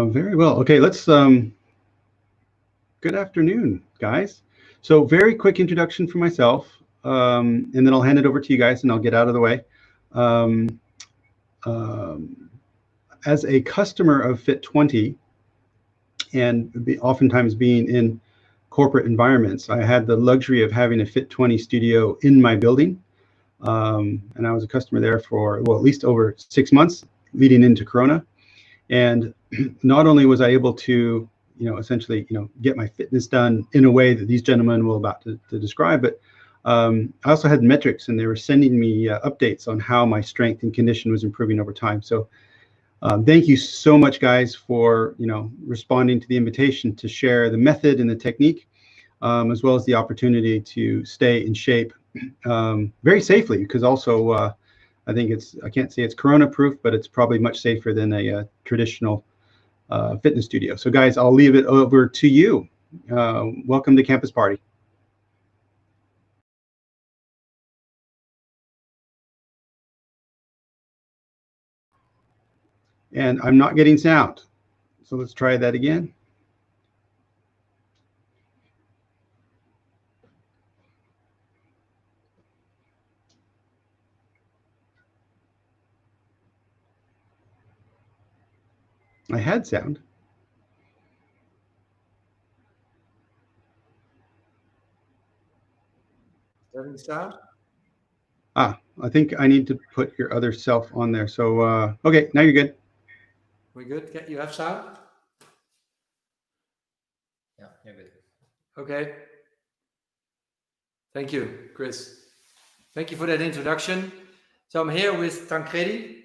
Very well. Okay, let's. Good afternoon, guys. So, very quick introduction for myself, and then I'll hand it over to you guys, and I'll get out of the way. Um, um, as a customer of fit20, and oftentimes being in corporate environments, I had the luxury of having a fit20 studio in my building, and I was a customer there for at least over 6 months leading into Corona. And not only was I able to, essentially, get my fitness done in a way that these gentlemen will about to describe, but I also had metrics, and they were sending me updates on how my strength and condition was improving over time. So thank you so much, guys, for responding to the invitation to share the method and the technique, as well as the opportunity to stay in shape very safely, because also I think I can't say it's Corona proof, but it's probably much safer than a traditional fitness studio. So guys, I'll leave it over to you. Welcome to Campus Party. And I'm not getting sound. So let's try that again. I had sound. Having sound? I think I need to put your other self on there. So, okay, now you're good. We good? You have sound? Yeah, you're good. Okay. Thank you, Chris. Thank you for that introduction. So I'm here with Tancredi,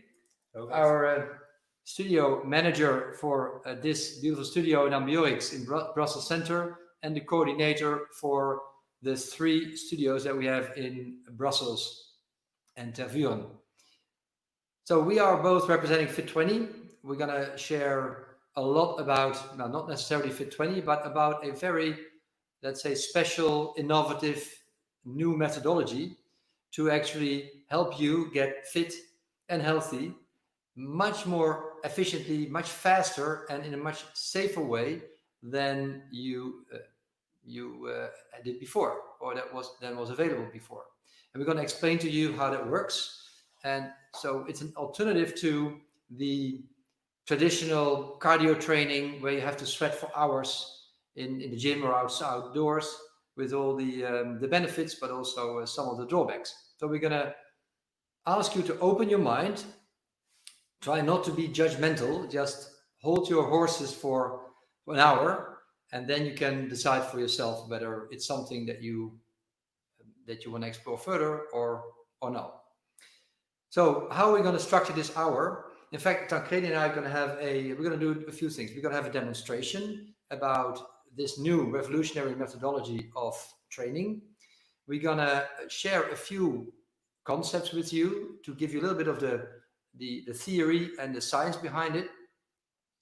our studio manager for this beautiful studio in Ambiorix in Brussels Center, and the coordinator for the 3 studios that we have in Brussels and Tervuren. So we are both representing fit20. We're going to share a lot about, not necessarily fit20, but about a very, let's say, special, innovative, new methodology to actually help you get fit and healthy much more efficiently, much faster, and in a much safer way than you did before, or that was available before. And we're going to explain to you how that works. And so it's an alternative to the traditional cardio training where you have to sweat for hours in the gym or outdoors, with all the benefits, but also some of the drawbacks. So we're going to ask you to open your mind. Try not to be judgmental. Just hold your horses for an hour, and then you can decide for yourself whether it's something that you want to explore further or no. So how are we going to structure this hour? In fact, Tancredi and I are going to we're going to do a few things. We're going to have a demonstration about this new revolutionary methodology of training. We're going to share a few concepts with you to give you a little bit of the theory and the science behind it.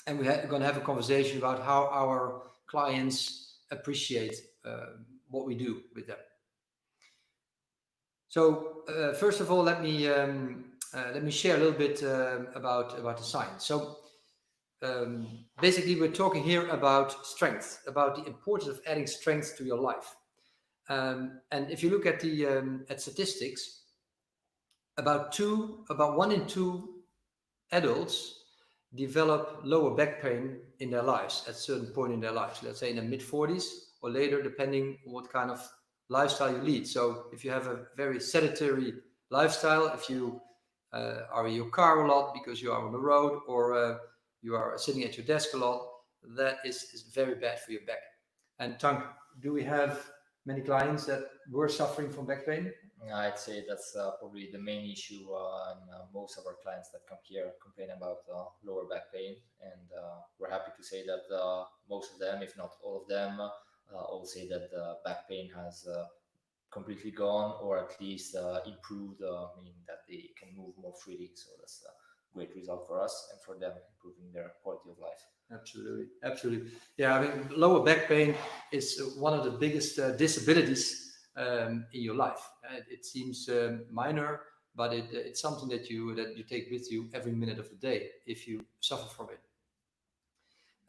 And we're going to have a conversation about how our clients appreciate what we do with them. So first of all, let me share a little bit about the science. So basically, we're talking here about strength, about the importance of adding strength to your life. And if you look at the at statistics, about 1 in 2 adults develop lower back pain in their lives at a certain point in their lives. Let's say in the mid-40s or later, depending on what kind of lifestyle you lead. So if you have a very sedentary lifestyle, if you are in your car a lot because you are on the road, or you are sitting at your desk a lot, that is very bad for your back. And Tank, do we have many clients that were suffering from back pain? I'd say that's probably the main issue, and most of our clients that come here complain about lower back pain, and we're happy to say that most of them, if not all of them, all say that back pain has completely gone, or at least improved, meaning that they can move more freely. So that's a great result for us and for them, improving their quality of life. Absolutely. Yeah, I mean, lower back pain is one of the biggest disabilities in your life. It seems minor, but it's something that you take with you every minute of the day if you suffer from it.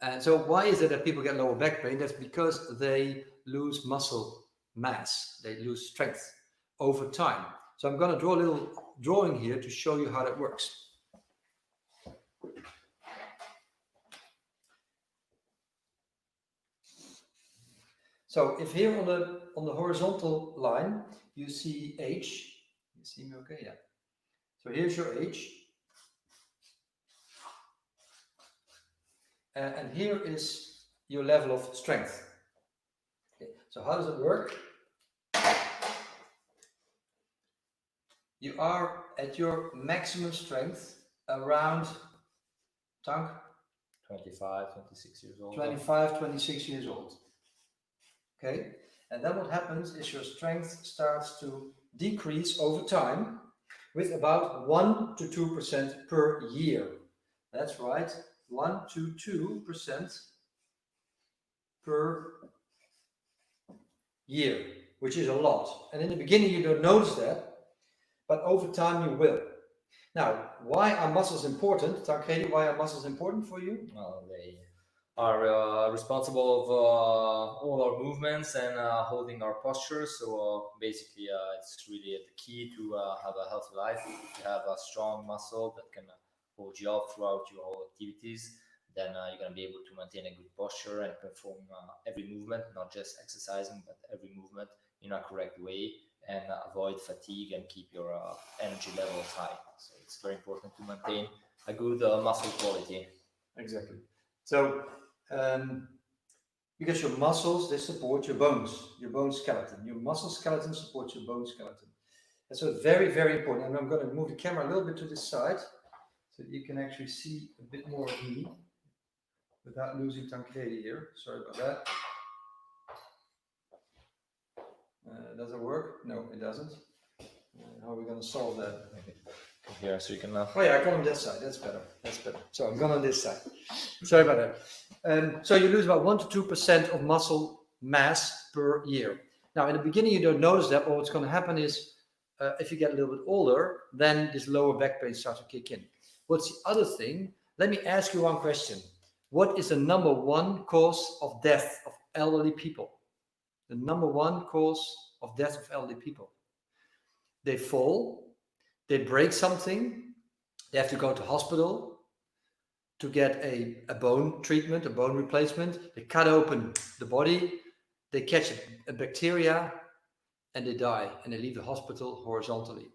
And so why is it that people get lower back pain? That's because they lose muscle mass, they lose strength over time. So I'm going to draw a little drawing here to show you how that works. So if here on the horizontal line you see H, you see me okay? Yeah. So here's your H. And here is your level of strength. Okay. So how does it work? You are at your maximum strength around, Tank? 25, 26 years old. 25, 26 years old. Okay, and then what happens is your strength starts to decrease over time with about 1 to 2% per year. That's right, 1 to 2% per year, which is a lot. And in the beginning you don't notice that, but over time you will. Now, why are muscles important? Tancredi, why are muscles important for you? Well, they are responsible of all our movements and holding our posture. So basically, it's really the key to have a healthy life. If you have a strong muscle that can hold you up throughout your whole activities, then you're going to be able to maintain a good posture and perform every movement, not just exercising, but every movement in a correct way, and avoid fatigue and keep your energy levels high. So it's very important to maintain a good muscle quality. Exactly. So, because your muscles, they support your bone skeleton. Your muscle skeleton supports your bone skeleton. And so it's very, very important. And I'm going to move the camera a little bit to this side so that you can actually see a bit more of me without losing Tancredi here. Sorry about that. Does it work? No, it doesn't. How are we going to solve that? Here, so you can. Oh yeah, I come on this side. That's better. That's better. So I'm going on this side. Sorry about that. So you lose about 1 to 2% of muscle mass per year. Now, in the beginning, you don't notice that. But what's going to happen is, if you get a little bit older, then this lower back pain starts to kick in. What's the other thing? Let me ask you one question. What is the number one cause of death of elderly people? The number one cause of death of elderly people. They fall. They break something, they have to go to hospital to get a bone treatment, a bone replacement. They cut open the body, they catch a bacteria, and they die, and they leave the hospital horizontally.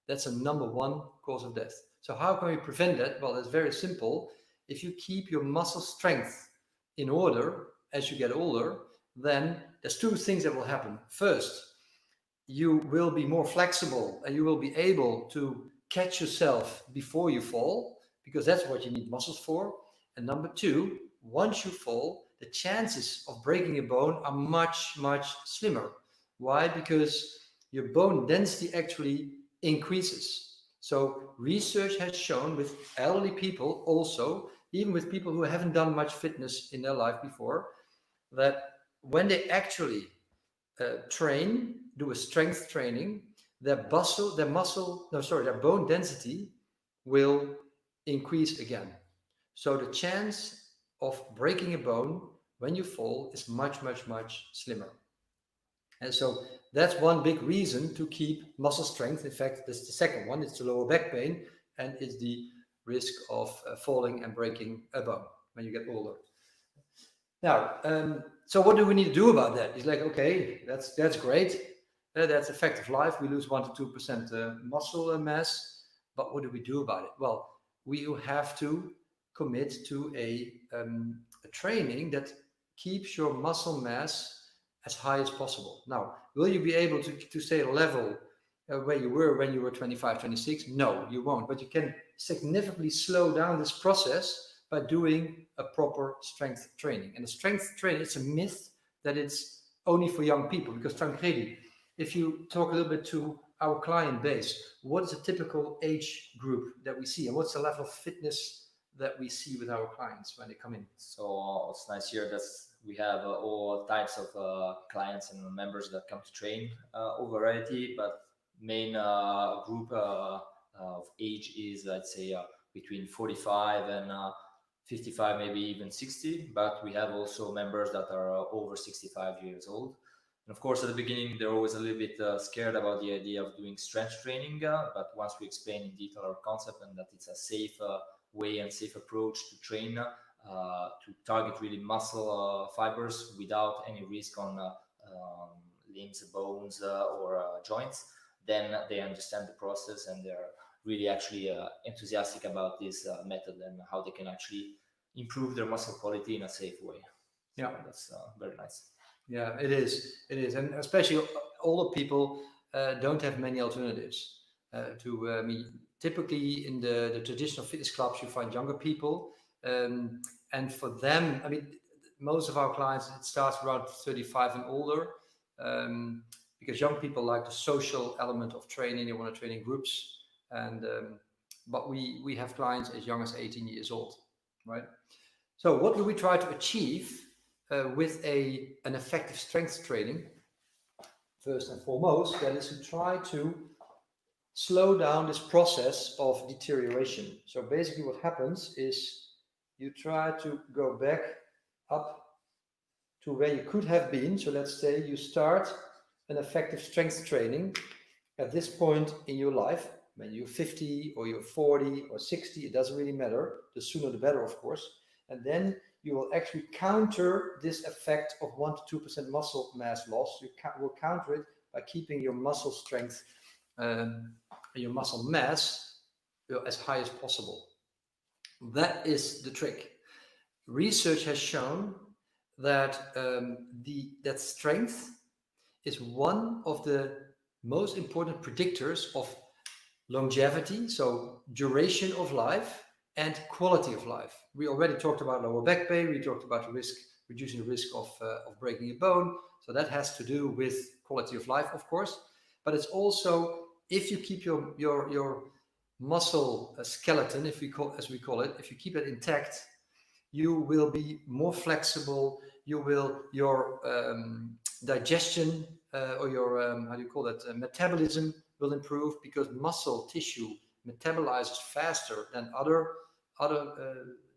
That's a number one cause of death. So how can we prevent that? Well, it's very simple. If you keep your muscle strength in order as you get older, then there's two things that will happen. First, you will be more flexible and you will be able to catch yourself before you fall, because that's what you need muscles for. And number two, once you fall, the chances of breaking a bone are much, much slimmer. Why? Because your bone density actually increases. So research has shown with elderly people also, even with people who haven't done much fitness in their life before, that when they actually do a strength training, their bone density will increase again. So the chance of breaking a bone when you fall is much, much, much slimmer. And so that's one big reason to keep muscle strength. In fact, that's the second one. It's the lower back pain, and it's the risk of falling and breaking a bone when you get older. Now, so what do we need to do about that? It's like, okay, that's great. That's a fact of life. We lose 1 to 2% muscle mass. But what do we do about it? Well, we have to commit to a training that keeps your muscle mass as high as possible. Now, will you be able to stay at a level where you were when you were 25, 26? No, you won't. But you can significantly slow down this process by doing a proper strength training. And the strength training, it's a myth that it's only for young people, because Tancredi, if you talk a little bit to our client base, what is a typical age group that we see, and what's the level of fitness that we see with our clients when they come in? So it's nice here that we have all types of clients and members that come to train, all variety, but main group of age is, I'd say, between 45 and 55, maybe even 60, but we have also members that are over 65 years old. And of course, at the beginning, they're always a little bit scared about the idea of doing strength training, but once we explain in detail our concept and that it's a safe way and safe approach to train, to target really muscle fibers without any risk on limbs, bones, or joints, then they understand the process and they're really actually enthusiastic about this method and how they can actually improve their muscle quality in a safe way. So Yeah, that's very nice. Yeah, it is. It is, and especially older people don't have many alternatives. I mean, typically in the traditional fitness clubs, you find younger people, and for them, I mean, most of our clients it starts around 35 and older, because young people like the social element of training. They want to train in groups, and but we have clients as young as 18 years old, right? So, what do we try to achieve with an effective strength training? First and foremost, that is to try to slow down this process of deterioration. So basically what happens is you try to go back up to where you could have been. So let's say you start an effective strength training at this point in your life, when you're 50 or you're 40 or 60, it doesn't really matter. The sooner the better, of course. And then you will actually counter this effect of 1 to 2% muscle mass loss. You will counter it by keeping your muscle strength, your muscle mass as high as possible. That is the trick. Research has shown that that strength is one of the most important predictors of longevity, so duration of life, and quality of life. We already talked about lower back pain. We talked about reducing the risk of breaking a bone. So that has to do with quality of life, of course. But it's also if you keep your muscle skeleton, as we call it, if you keep it intact, you will be more flexible. Your digestion or your how do you call that metabolism will improve, because muscle tissue metabolizes faster than other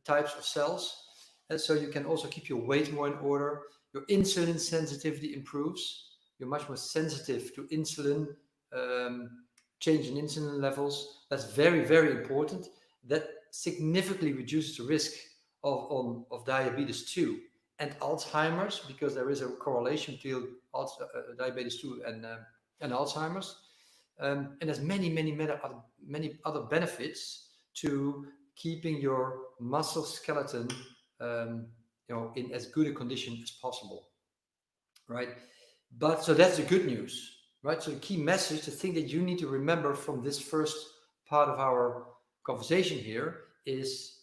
types of cells, and so you can also keep your weight more in order. Your insulin sensitivity improves. You're much more sensitive to insulin, change in insulin levels. That's very, very important. That significantly reduces the risk of diabetes 2 and Alzheimer's, because there is a correlation between diabetes 2 and Alzheimer's. And there's many other benefits to keeping your muscle skeleton, in as good a condition as possible, right? But so that's the good news, right? So the key message, the thing that you need to remember from this first part of our conversation here is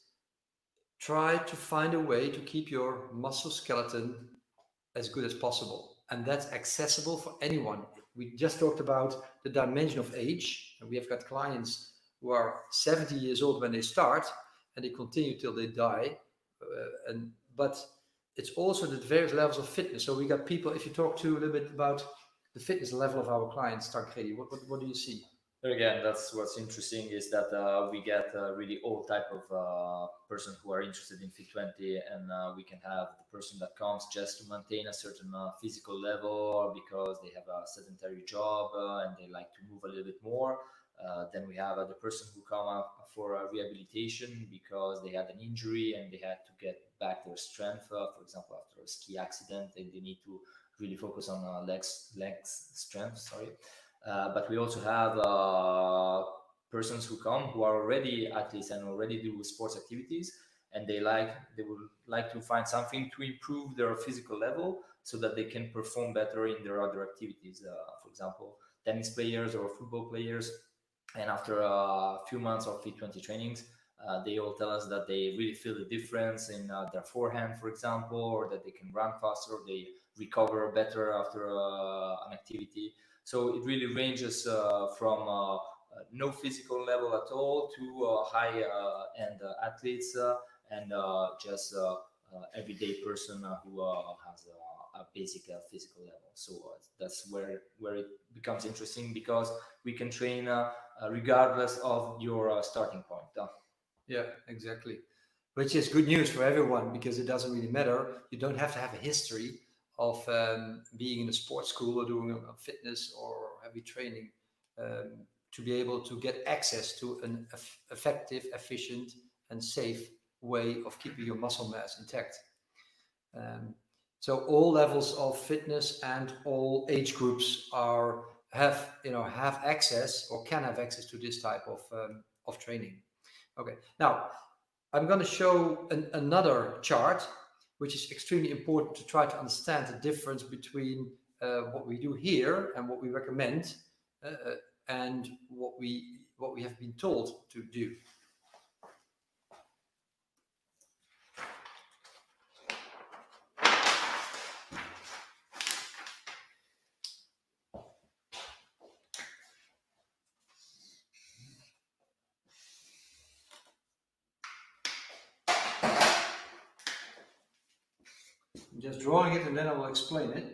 try to find a way to keep your muscle skeleton as good as possible. And that's accessible for anyone. We just talked about the dimension of age, and we have got clients who are 70 years old when they start, and they continue till they die. But it's also the various levels of fitness. So we got people, if you talk to a little bit about the fitness level of our clients, Tancredi, what do you see? Again, that's what's interesting, is that we get really all type of person who are interested in fit20, and we can have the person that comes just to maintain a certain physical level because they have a sedentary job and they like to move a little bit more. Then we have the person who come up for rehabilitation because they had an injury and they had to get back their strength, for example, after a ski accident, and they need to really focus on legs strength, sorry. But we also have persons who come who are already athletes and already do sports activities, and they would like to find something to improve their physical level so that they can perform better in their other activities. For example, tennis players or football players. And after a few months of fit20 trainings, they all tell us that they really feel the difference in their forehand, for example, or that they can run faster, or they recover better after an activity. So it really ranges from no physical level at all to high-end athletes and just everyday person who has a basic physical level. So that's where it becomes interesting, because we can train regardless of your starting point. Yeah, exactly. which is good news for everyone because it doesn't really matter. You don't have to have a history of being in a sports school or doing a fitness or heavy training to be able to get access to an effective, efficient, and safe way of keeping your muscle mass intact. So all levels of fitness and all age groups have access or can have access to this type of training. Okay, now I'm going to show another chart, which is extremely important to try to understand the difference between what we do here and what we recommend and what we have been told to do. I'm just drawing it and then I will explain it.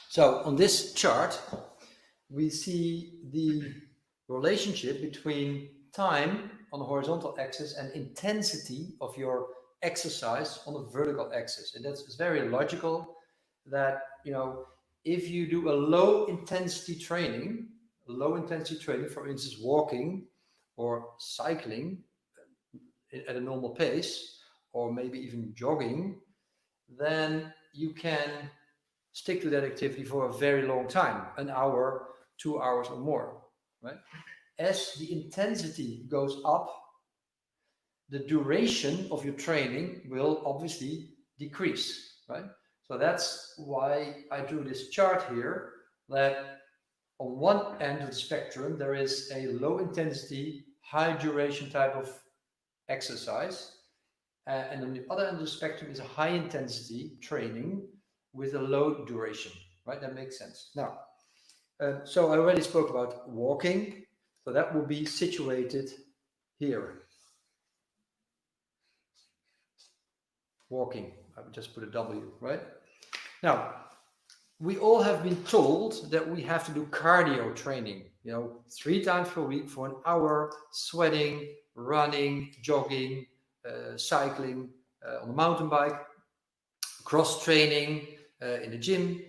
So on this chart, we see the relationship between time on the horizontal axis and intensity of your exercise on the vertical axis. And that's very logical that, if you do a low intensity training, for instance, walking or cycling at a normal pace, or maybe even jogging, then you can stick to that activity for a very long time, an hour, 2 hours or more, right? As the intensity goes up, the duration of your training will obviously decrease, right? So that's why I drew this chart here, that on one end of the spectrum, there is a low intensity, high duration type of exercise. And on the other end of the spectrum is a high intensity training with a low duration, right? That makes sense. Now, so I already spoke about walking. So that will be situated here. Walking, I would just put a W, right? Now, we all have been told that we have to do cardio training, 3 times per week for an hour, sweating, running, jogging, cycling on a mountain bike, cross training in the gym,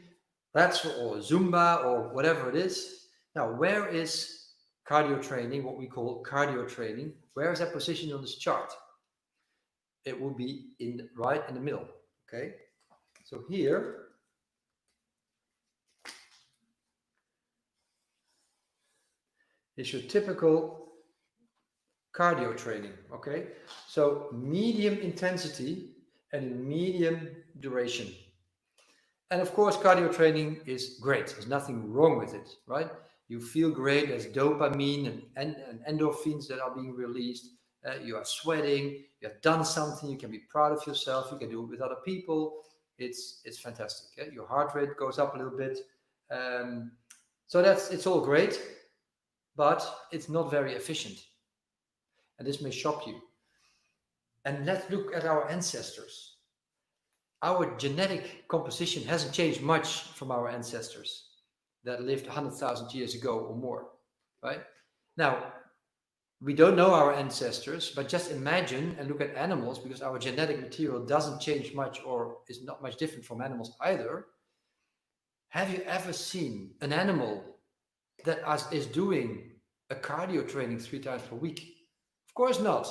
or Zumba or whatever it is. Now, where is cardio training, what we call cardio training? Where is that positioned on this chart? It will be right in the middle, okay? So here, is your typical cardio training, okay? So medium intensity and medium duration. And of course, cardio training is great. There's nothing wrong with it, right? You feel great. There's dopamine and endorphins that are being released. You are sweating. You have done something. You can be proud of yourself. You can do it with other people. It's fantastic. Okay? Your heart rate goes up a little bit. So it's all great, but it's not very efficient. And this may shock you. And let's look at our ancestors. Our genetic composition hasn't changed much from our ancestors that lived 100,000 years ago or more, right? Now, we don't know our ancestors, but just imagine and look at animals, because our genetic material doesn't change much or is not much different from animals either. Have you ever seen an animal that is doing a cardio training 3 times per week? Of course not.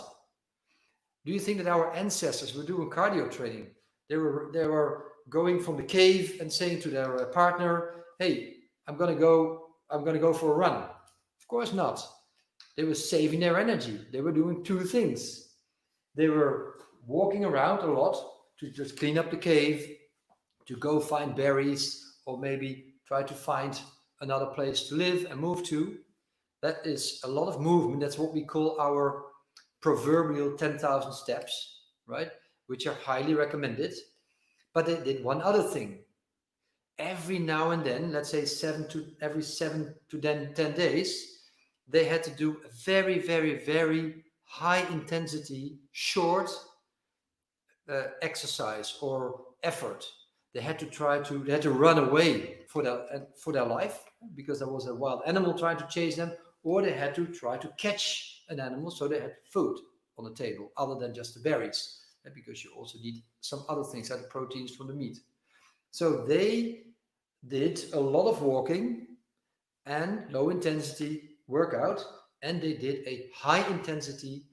Do you think that our ancestors were doing cardio training? They were going from the cave and saying to their partner, "Hey, I'm gonna go for a run." Of course not. They were saving their energy. They were doing 2 things. They were walking around a lot to just clean up the cave, to go find berries, or maybe try to find another place to live and move to. That is a lot of movement. That's what we call our proverbial 10,000 steps, right? Which are highly recommended. But they did one other thing. Every now and then, let's say every 7 to 10 days, they had to do a very, very, very high intensity, short exercise or effort. They had to run away for their life because there was a wild animal trying to chase them, or they had to try to catch an animal, so they had food on the table other than just the berries, because you also need some other things like the proteins from the meat. So they did a lot of walking and low intensity workout, and they did a high intensity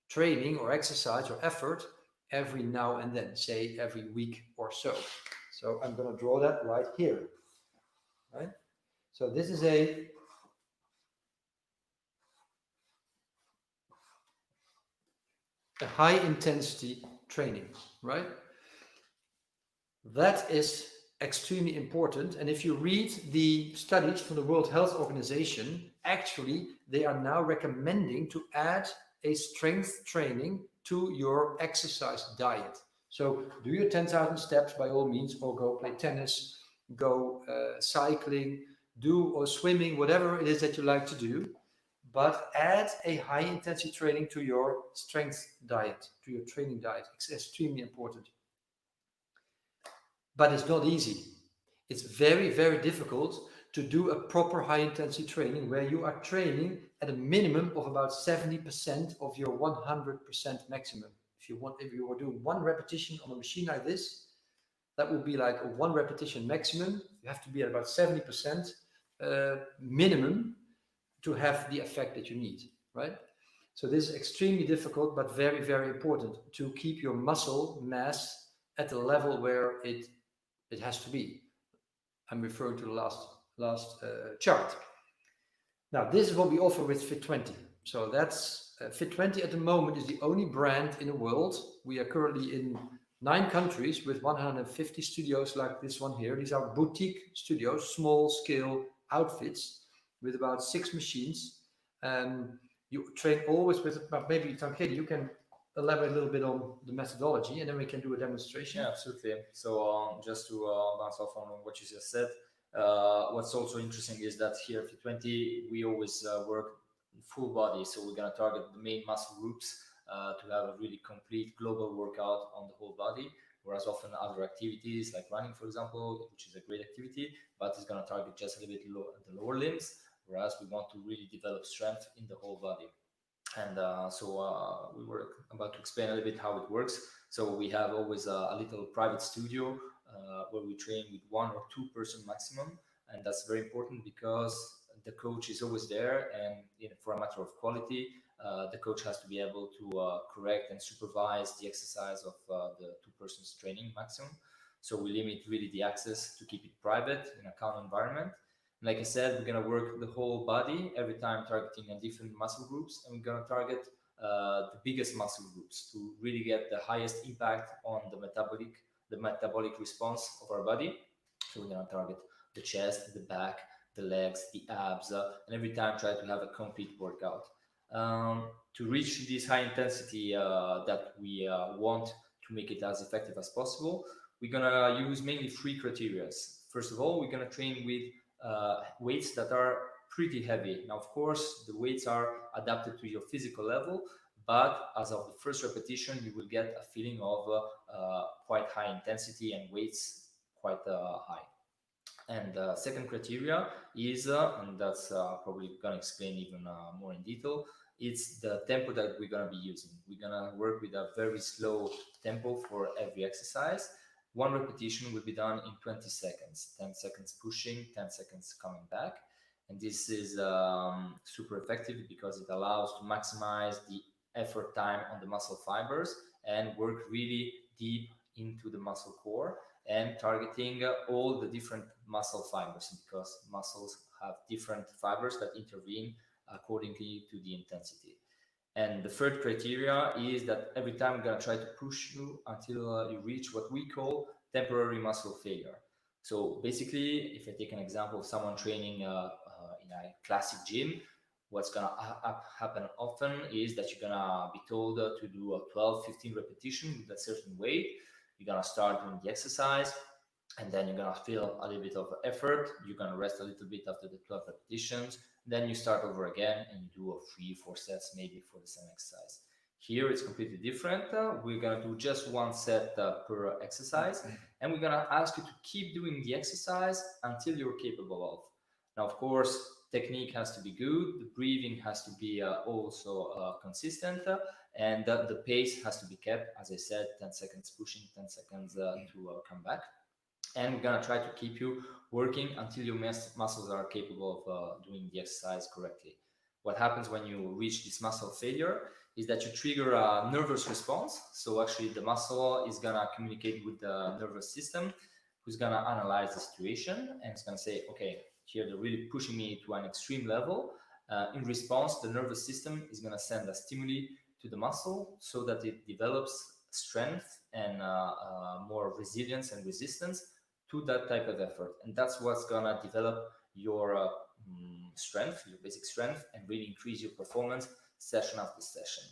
training or exercise or effort every now and then, say every week or so. So I'm going to draw that right here, right? So this is a high intensity training, right? That is extremely important. And if you read the studies from the World Health Organization, actually, they are now recommending to add a strength training to your exercise diet. So do your 10,000 steps by all means, or go play tennis, go cycling, do or swimming, whatever it is that you like to do. But add a high intensity training to your strength diet, to your training diet. It's extremely important. But it's not easy. It's very, very difficult to do a proper high intensity training where you are training at a minimum of about 70% of your 100% maximum. If you were doing one repetition on a machine like this, that would be like a one repetition maximum. You have to be at about 70% minimum to have the effect that you need, right? So this is extremely difficult, but very, very important to keep your muscle mass at the level where it has to be. I'm referring to the last chart. Now, this is what we offer with fit20. So that's fit20 at the moment is the only brand in the world. We are currently in 9 countries with 150 studios like this one here. These are boutique studios, small scale outfits with about 6 machines. You train always with, maybe Tancredi, you can elaborate a little bit on the methodology, and then we can do a demonstration. Yeah, absolutely. So just to bounce off on what you just said, what's also interesting is that here at fit20 we always work full body. So we're going to target the main muscle groups to have a really complete global workout on the whole body. Whereas often other activities like running, for example, which is a great activity, but it's going to target just a little bit the lower limbs. Whereas we want to really develop strength in the whole body. And so we were about to explain a little bit how it works. So we have always a little private studio where we train with 1 or 2 person maximum. And that's very important because the coach is always there. And for a matter of quality, the coach has to be able to correct and supervise the exercise of the 2 persons training maximum. So we limit really the access to keep it private in a calm environment. Like I said, we're going to work the whole body every time targeting a different muscle groups, and we're going to target the biggest muscle groups to really get the highest impact on the metabolic response of our body. So we're going to target the chest, the back, the legs, the abs, and every time try to have a complete workout. To reach this high intensity that we want to make it as effective as possible, we're going to use mainly 3 criteria. First of all, we're going to train with weights that are pretty heavy. Now, of course, the weights are adapted to your physical level, but as of the first repetition, you will get a feeling of quite high intensity and weights quite high. And second criteria is, and that's probably going to explain even more in detail, it's the tempo that we're going to be using. We're going to work with a very slow tempo for every exercise. 1 repetition will be done in 20 seconds, 10 seconds pushing, 10 seconds coming back. And this is super effective because it allows to maximize the effort time on the muscle fibers and work really deep into the muscle core and targeting all the different muscle fibers, because muscles have different fibers that intervene accordingly to the intensity. And the third criteria is that every time I'm going to try to push you until you reach what we call temporary muscle failure. So basically, if I take an example of someone training in a classic gym, what's going to happen often is that you're going to be told to do a 12, 15 repetition with a certain weight. You're going to start doing the exercise, and then you're going to feel a little bit of effort. You're going to rest a little bit after the 12 repetitions. Then you start over again and you do a 3-4 sets maybe for the same exercise. Here it's completely different. We're gonna do just one set per exercise, and we're gonna ask you to keep doing the exercise until you're capable of. Now, of course, technique has to be good, the breathing has to be also consistent, and the pace has to be kept. As I said, 10 seconds pushing, 10 seconds to come back. And we're gonna try to keep you working until your muscles are capable of doing the exercise correctly. What happens when you reach this muscle failure is that you trigger a nervous response. So actually the muscle is gonna communicate with the nervous system, who's gonna analyze the situation, and it's gonna say, okay, here they're really pushing me to an extreme level. In response, the nervous system is gonna send a stimuli to the muscle so that it develops strength and more resilience and resistance to that type of effort. And that's what's gonna develop your strength, your basic strength, and really increase your performance session after session.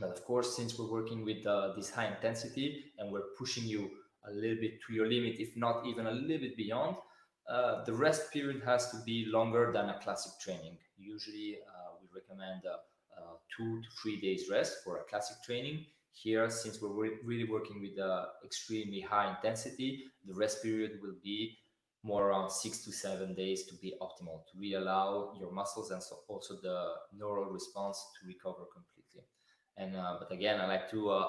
But of course, since we're working with this high intensity and we're pushing you a little bit to your limit, if not even a little bit beyond, the rest period has to be longer than a classic training. Usually we recommend 2 to 3 days rest for a classic training. Here, since we're really working with extremely high intensity, the rest period will be more around 6 to 7 days to be optimal, to really allow your muscles and so also the neural response to recover completely. And but again, I like to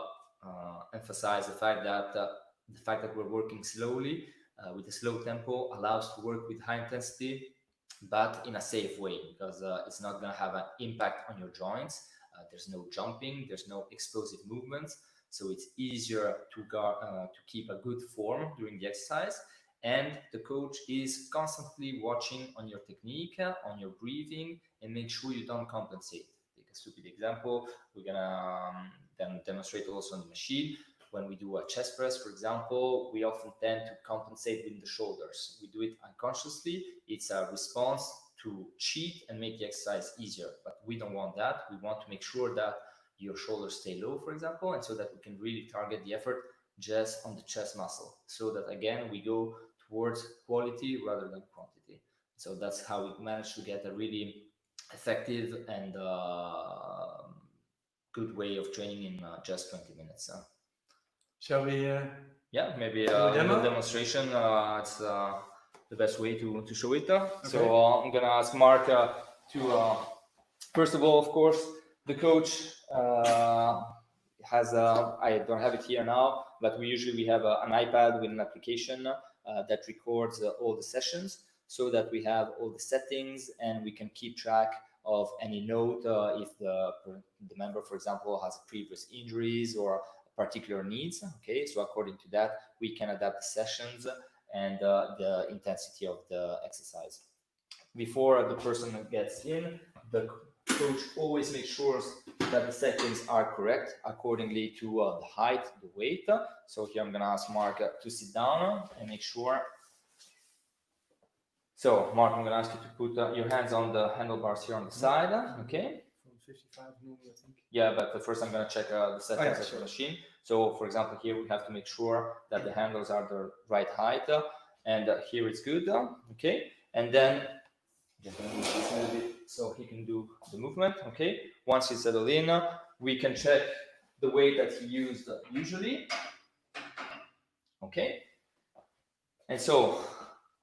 emphasize the fact that we're working slowly with a slow tempo allows to work with high intensity, but in a safe way, because it's not going to have an impact on your joints. There's no jumping, there's no explosive movements, so it's easier to keep a good form during the exercise. And the coach is constantly watching on your technique, on your breathing, and make sure you don't compensate. Take a stupid example. We're gonna then demonstrate also on the machine. When we do a chest press, for example, we often tend to compensate with the shoulders. We do it unconsciously. It's a response to cheat and make the exercise easier, but we don't want that. We want to make sure that your shoulders stay low, for example, and so that we can really target the effort just on the chest muscle, so that again we go towards quality rather than quantity. So that's how we manage to get a really effective and good way of training in just 20 minutes. Shall we? Yeah, maybe a little demonstration. It's the best way to show it. Okay. So I'm gonna ask Marc to first of all, of course, the coach has I don't have it here now, but we usually have an iPad with an application that records all the sessions, so that we have all the settings and we can keep track of any note if the member, for example, has previous injuries or particular needs. Okay, so according to that, we can adapt the sessions and the intensity of the exercise. Before the person gets in, the coach always makes sure that the settings are correct accordingly to the height, the weight. So here I'm gonna ask Marc to sit down and make sure. So Marc, I'm gonna ask you to put your hands on the handlebars here on the side, okay? 55 maybe, I think. Yeah, but first I'm going to check the settings of the machine. So for example, here we have to make sure that the handles are the right height, and here it's good, okay? And then just going to move this a little bit so he can do the movement, okay? Once he's settled in, we can check the weight that he used usually, okay? And so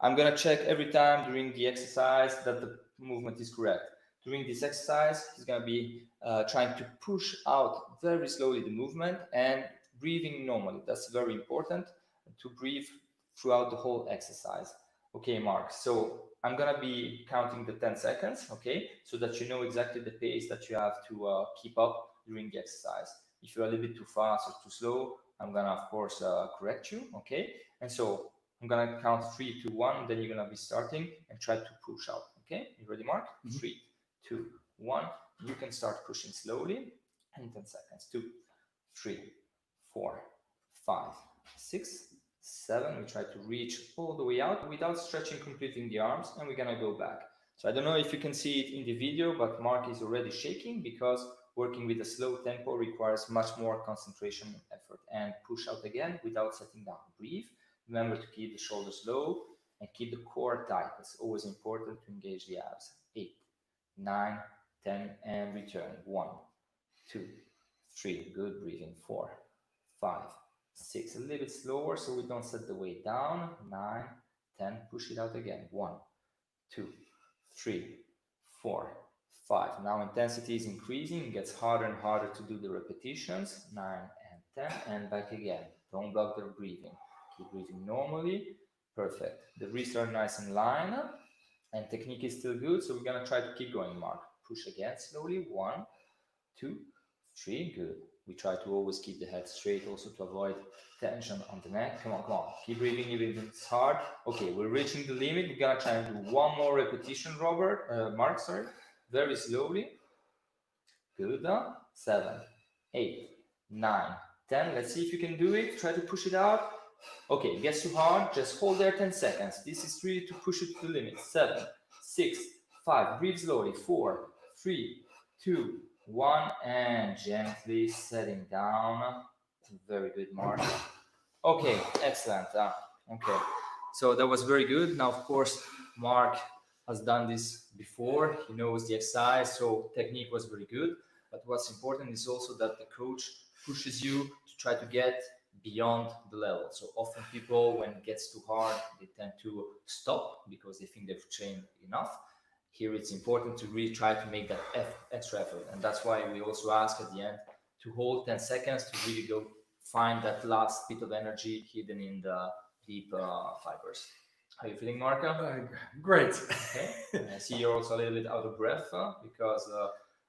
I'm going to check every time during the exercise that the movement is correct. During this exercise, he's going to be trying to push out very slowly the movement and breathing normally. That's very important, to breathe throughout the whole exercise. Okay, Marc, so I'm going to be counting the 10 seconds, okay, so that you know exactly the pace that you have to keep up during the exercise. If you're a little bit too fast or too slow, I'm going to, of course, correct you, okay? And so I'm going to count 3, 2, 1, then you're going to be starting and try to push out, okay? You ready, Marc? 3, 2, 1. You can start pushing slowly in 10 seconds. 2, 3, 4, 5, 6, 7. We try to reach all the way out without stretching completely the arms, and we're gonna go back. So I don't know if you can see it in the video, but Marc is already shaking because working with a slow tempo requires much more concentration and effort. And push out again without setting down. Breathe. Remember to keep the shoulders low and keep the core tight. It's always important to engage the abs. 8, 9, 10, and return. 1, 2, 3. Good. Breathing. 4, 5, 6. A little bit slower so we don't set the weight down. 9, 10. Push it out again. 1, 2, 3, 4, 5. Now intensity is increasing. It gets harder and harder to do the repetitions. 9 and 10. And back again. Don't block the breathing. Keep breathing normally. Perfect. The wrists are nice in line. And technique is still good, so we're gonna try to keep going, Mark. Push again slowly. 1, 2, 3. Good. We try to always keep the head straight, also to avoid tension on the neck. Come on, come on. Keep breathing even if it's hard. Okay, we're reaching the limit. We're gonna try and do one more repetition, Mark, sorry. Very slowly. Good. 7, 8, 9, 10. Let's see if you can do it. Try to push it out. Okay, it gets too hard. Just hold there 10 seconds. This is really to push it to the limit. 7, 6, 5. Breathe slowly. 4, 3, 2, 1. And gently setting down. Very good, Mark. Okay, excellent. Okay, so that was very good. Now, of course, Mark has done this before. He knows the exercise, so technique was very good. But what's important is also that the coach pushes you to try to get beyond the level. So often people, when it gets too hard, they tend to stop because they think they've trained enough. Here it's important to really try to make that extra effort. And that's why we also ask at the end to hold 10 seconds to really go find that last bit of energy hidden in the deep fibers. How are you feeling, Marco? Great. Okay. I see you're also a little bit out of breath because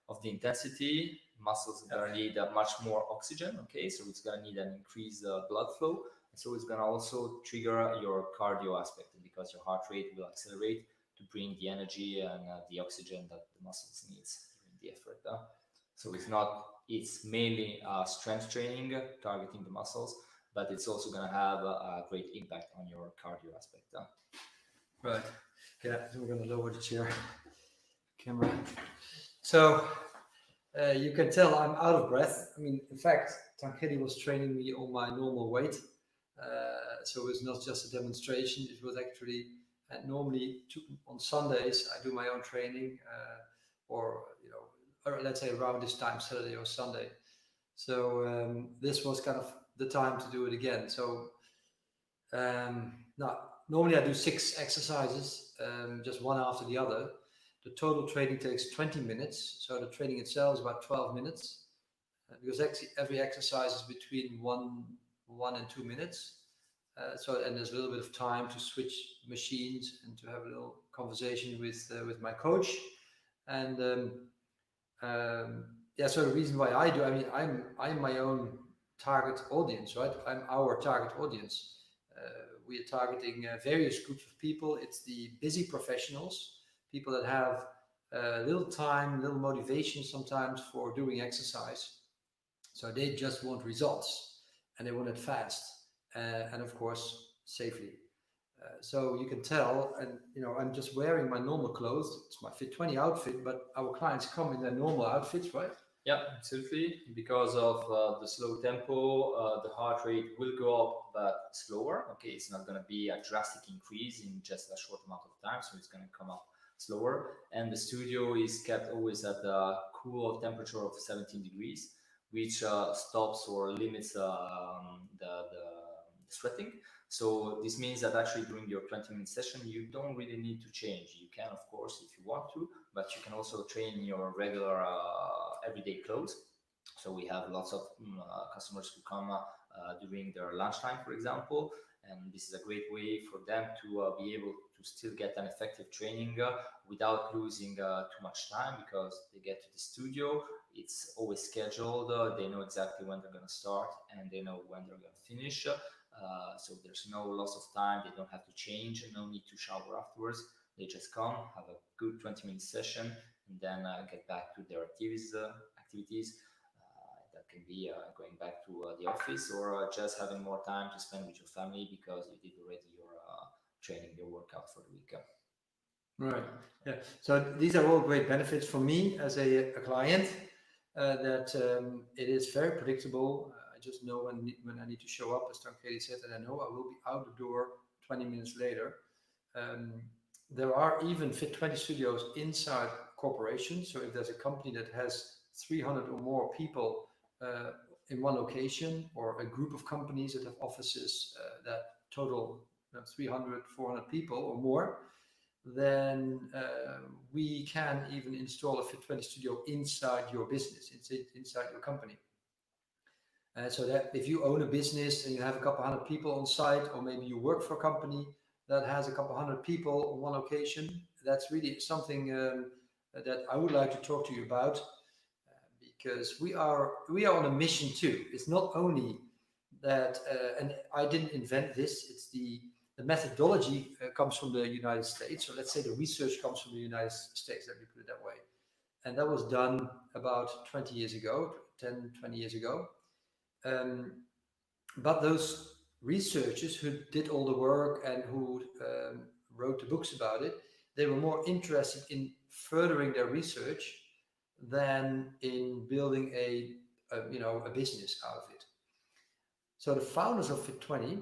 of the intensity. Muscles are going to need much more oxygen, okay? So it's going to need an increased blood flow. And so it's going to also trigger your cardio aspect because your heart rate will accelerate to bring the energy and the oxygen that the muscles needs during the effort. So it's mainly strength training targeting the muscles, but it's also going to have a great impact on your cardio aspect. Right. Yeah, so we're going to lower the chair camera. So you can tell I'm out of breath. I mean, in fact, Tancredi was training me on my normal weight. So it's not just a demonstration. It was actually, normally on Sundays, I do my own training or let's say around this time, Saturday or Sunday. So this was kind of the time to do it again. So now, normally I do 6 exercises, just one after the other. The total training takes 20 minutes. So the training itself is about 12 minutes because actually every exercise is between 1 and 2 minutes. And there's a little bit of time to switch machines and to have a little conversation with my coach. And so the reason why I do, I mean, I'm my own target audience, right? I'm our target audience. We are targeting various groups of people. It's the busy professionals, people that have little time, little motivation sometimes for doing exercise. So they just want results and they want it fast and of course safely. So you can tell, and I'm just wearing my normal clothes. It's my fit20 outfit, but our clients come in their normal outfits, right? Yeah, absolutely. Because of the slow tempo, the heart rate will go up, but slower. Okay, it's not going to be a drastic increase in just a short amount of time, so it's going to come up slower. And the studio is kept always at a cool temperature of 17 degrees, which stops or limits the sweating. So this means that actually during your 20-minute session, you don't really need to change. You can, of course, if you want to, but you can also train in your regular everyday clothes. So we have lots of customers who come during their lunchtime, for example, and this is a great way for them to be able to still get an effective training without losing too much time, because they get to the studio, it's always scheduled, they know exactly when they're going to start and they know when they're going to finish. So there's no loss of time, they don't have to change, no need to shower afterwards. They just come, have a good 20-minute session, and then get back to their activities. That can be going back to the office, or just having more time to spend with your family because you did already your training, your workout for the week. Right. Yeah. So these are all great benefits for me as a client. That it is very predictable. I just know when I need to show up, as Tancredi said, and I know I will be out the door 20 minutes later. There are even fit20 studios inside corporations. So if there's a company that has 300 or more people in one location, or a group of companies that have offices that total 300, 400 people or more, then we can even install a fit20 studio inside your business, inside your company. So that if you own a business and you have a couple hundred people on site, or maybe you work for a company that has a couple hundred people on one location, that's really something that I would like to talk to you about, because we are on a mission too. It's not only that, and I didn't invent this. It's the methodology comes from the United States. So let's say the research comes from the United States. Let me put it that way. And that was done about 20 years ago, 10, 20 years ago. But those researchers who did all the work and who wrote the books about it, they were more interested in furthering their research than in building a business out of it. So the founders of fit20,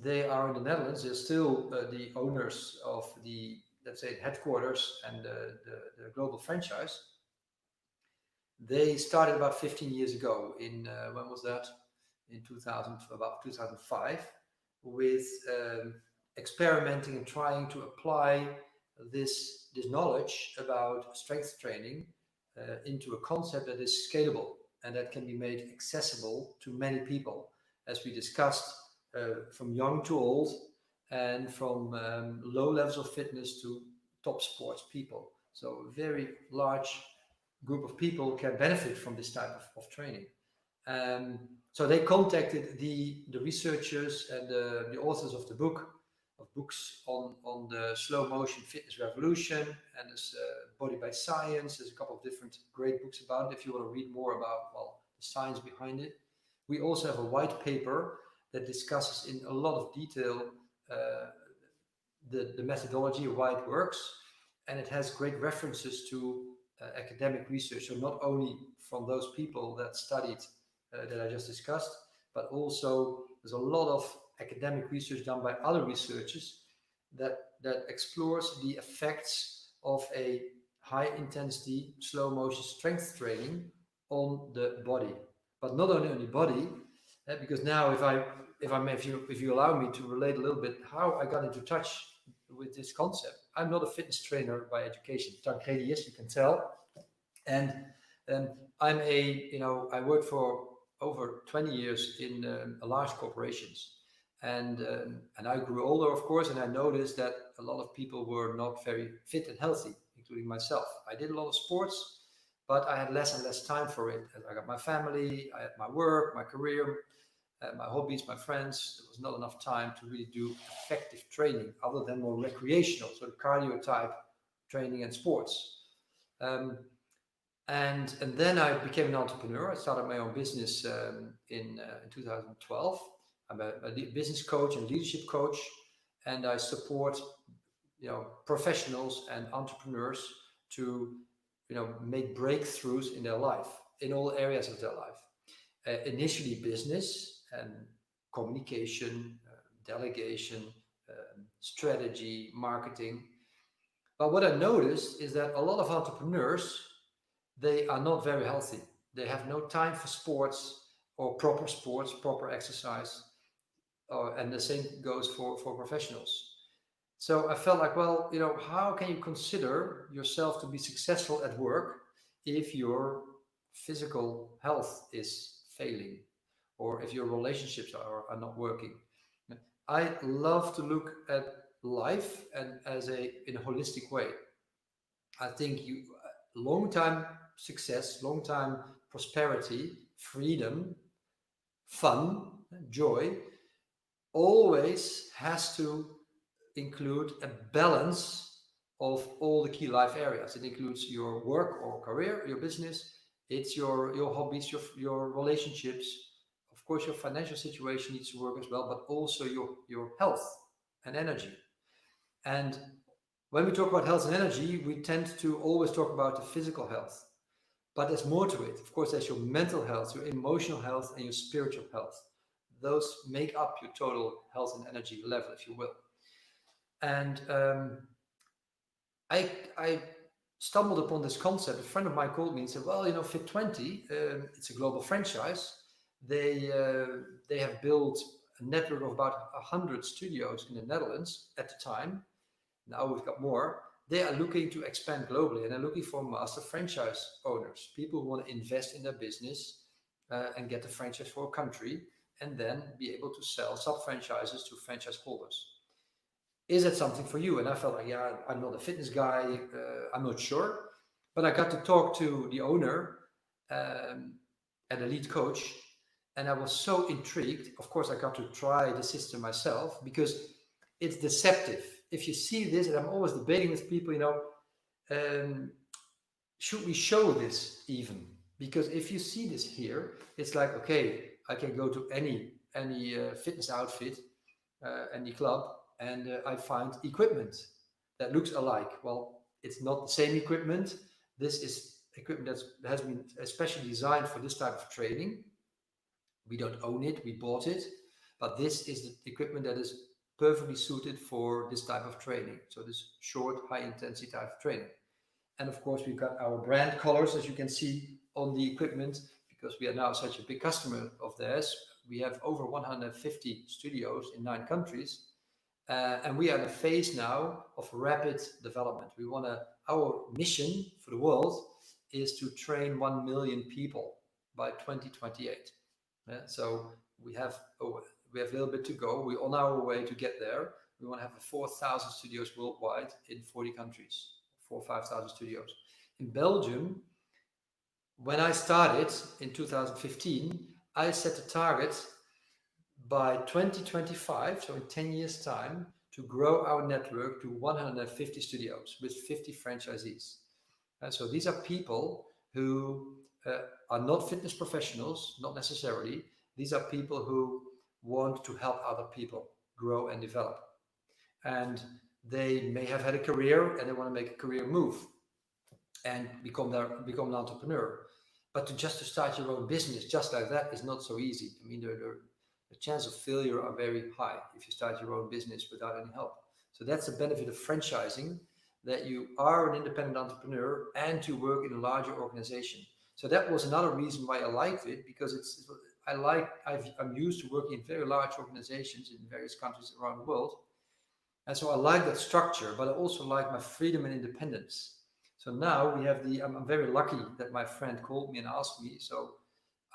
they are in the Netherlands. They're still the owners of the, let's say, headquarters and the global franchise. They started about 15 years ago in, when was that? In 2000, about 2005, with experimenting and trying to apply this knowledge about strength training into a concept that is scalable and that can be made accessible to many people, as we discussed, from young to old, and from low levels of fitness to top sports people. So a very large group of people can benefit from this type of training. So they contacted the researchers and the authors of the books on the slow motion fitness revolution, and there's Body by Science. There's a couple of different great books about it if you want to read more about, well, the science behind it. We also have a white paper that discusses in a lot of detail the methodology, why it works, and it has great references to academic research. So not only from those people that studied that I just discussed, but also there's a lot of academic research done by other researchers that explores the effects of a high intensity, slow motion strength training on the body. But not only on the body, because now if you allow me to relate a little bit how I got into touch with this concept. I'm not a fitness trainer by education. Tancredi, yes, you can tell. And I worked for over 20 years in large corporations. And I grew older, of course, and I noticed that a lot of people were not very fit and healthy, including myself. I did a lot of sports, but I had less and less time for it. I got my family, I had my work, my career, my hobbies, my friends. There was not enough time to really do effective training other than more recreational, so the cardio type training and sports. And then I became an entrepreneur. I started my own business in 2012. I'm a business coach and leadership coach, and I support professionals and entrepreneurs to make breakthroughs in their life, in all areas of their life. Initially business and communication, delegation, strategy, marketing. But what I noticed is that a lot of entrepreneurs, they are not very healthy. They have no time for sports, proper exercise, and the same goes for professionals. So I felt like, well, how can you consider yourself to be successful at work if your physical health is failing, or if your relationships are not working? I love to look at life and in a holistic way. I think long-time success, long-time prosperity, freedom, fun, joy always has to include a balance of all the key life areas. It includes your work or career, your business, it's your hobbies, your relationships. Of course, your financial situation needs to work as well, but also your health and energy. And when we talk about health and energy, we tend to always talk about the physical health. But there's more to it. Of course, there's your mental health, your emotional health, and your spiritual health. Those make up your total health and energy level, if you will. And I stumbled upon this concept. A friend of mine called me and said, "Well, fit20, it's a global franchise. They have built a network of about 100 studios in the Netherlands at the time. Now we've got more. They are looking to expand globally, and they're looking for master franchise owners, people who want to invest in their business and get the franchise for a country, and then be able to sell sub-franchises to franchise holders. Is that something for you?" And I felt like, yeah, I'm not a fitness guy. I'm not sure. But I got to talk to the owner and the lead coach, and I was so intrigued. Of course, I got to try the system myself because it's deceptive. If you see this, and I'm always debating with people, should we show this even? Because if you see this here, it's like, okay, I can go to any fitness outfit, any club, and I find equipment that looks alike. Well, it's not the same equipment. This is equipment that has been especially designed for this type of training. We don't own it, we bought it, but this is the equipment that is perfectly suited for this type of training. So this short, high intensity type of training. And of course, we've got our brand colors, as you can see on the equipment, because we are now such a big customer of theirs. We have over 150 studios in 9 countries. And we are in a phase now of rapid development. Our mission for the world is to train 1 million people by 2028. So we have a little bit to go. We're on our way to get there. We want to have 4,000 studios worldwide in 40 countries, 4,000 or 5,000 studios. In Belgium, when I started in 2015, I set a target by 2025, so in 10 years' time, to grow our network to 150 studios with 50 franchisees. So these are people who are not fitness professionals, not necessarily. These are people who want to help other people grow and develop. And they may have had a career and they want to make a career move and become an entrepreneur. But to start your own business just like that is not so easy. I mean, the chance of failure are very high if you start your own business without any help. So that's the benefit of franchising, that you are an independent entrepreneur and to work in a larger organization. So that was another reason why I liked it, because I'm used to working in very large organizations in various countries around the world. And so I like that structure, but I also like my freedom and independence. So now we have I'm very lucky that my friend called me and asked me. So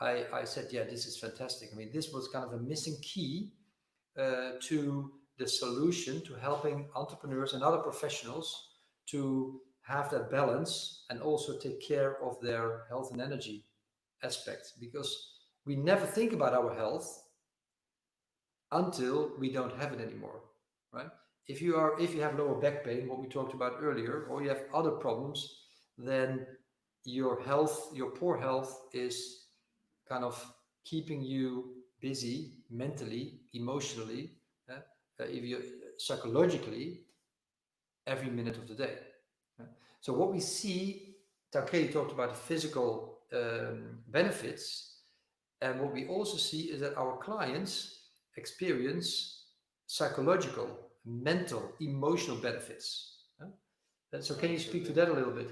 I said, yeah, this is fantastic. I mean, this was kind of a missing key to the solution to helping entrepreneurs and other professionals to have that balance and also take care of their health and energy aspects, because we never think about our health until we don't have it anymore, right? If you have lower back pain, what we talked about earlier, or you have other problems, then your poor health is kind of keeping you busy mentally, emotionally, if you psychologically, every minute of the day. So what we see, Tankedi talked about the physical benefits, and what we also see is that our clients experience psychological, mental, emotional benefits. So can you speak to that a little bit?